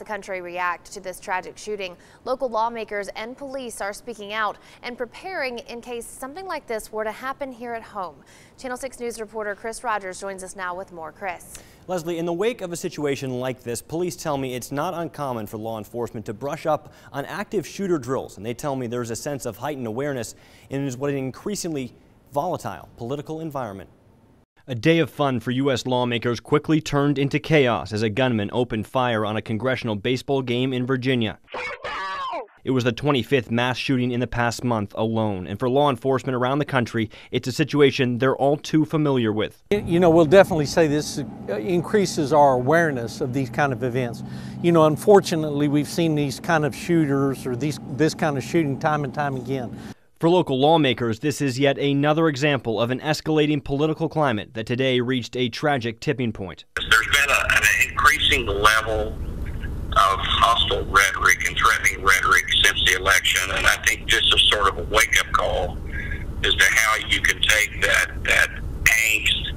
the country react to this tragic shooting. Local lawmakers and police are speaking out and preparing in case something like this were to happen here at home. Channel 6 News reporter Chris Rogers joins us now with more. Chris. Leslie, in the wake of a situation like this, police tell me it's not uncommon for law enforcement to brush up on active shooter drills, and they tell me there's a sense of heightened awareness in what an increasingly volatile political environment. A day of fun for U.S. lawmakers quickly turned into chaos as a gunman opened fire on a congressional baseball game in Virginia. It was the 25th mass shooting in the past month alone, and for law enforcement around the country, it's a situation they're all too familiar with. You know, we'll definitely say this increases our awareness of these kind of events. You know, unfortunately, we've seen these kind of shooters or this kind of shooting time and time again. For local lawmakers, this is yet another example of an escalating political climate that today reached a tragic tipping point. There's been an increasing level of hostile rhetoric and threatening rhetoric since the election, and I think this is sort of a wake-up call as to how you can take that angst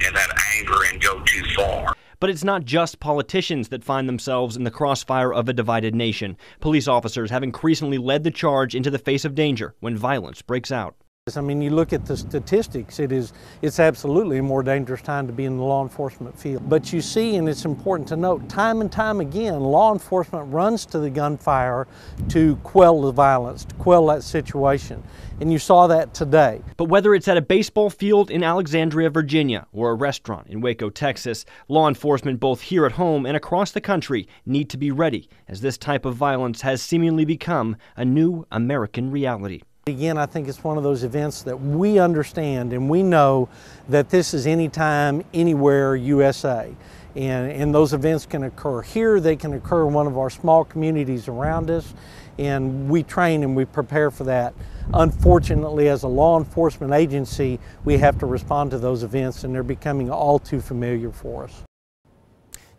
and that anger and go too far. But it's not just politicians that find themselves in the crossfire of a divided nation. Police officers have increasingly led the charge into the face of danger when violence breaks out. I mean, you look at the statistics, it's absolutely a more dangerous time to be in the law enforcement field. But you see, and it's important to note, time and time again, law enforcement runs to the gunfire to quell the violence, to quell that situation. And you saw that today. But whether it's at a baseball field in Alexandria, Virginia, or a restaurant in Waco, Texas, law enforcement both here at home and across the country need to be ready, as this type of violence has seemingly become a new American reality. Again, I think it's one of those events that we understand and we know that this is anytime, anywhere USA. And those events can occur here, they can occur in one of our small communities around us, and we train and we prepare for that. Unfortunately, as a law enforcement agency, we have to respond to those events, and they're becoming all too familiar for us.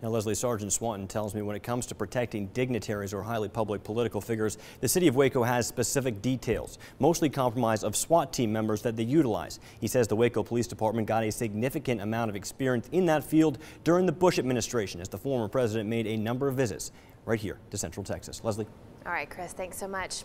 Now, Leslie, Sergeant Swanton tells me when it comes to protecting dignitaries or highly public political figures, the city of Waco has specific details, mostly comprised of SWAT team members that they utilize. He says the Waco Police Department got a significant amount of experience in that field during the Bush administration, as the former president made a number of visits right here to Central Texas. Leslie. All right, Chris, thanks so much.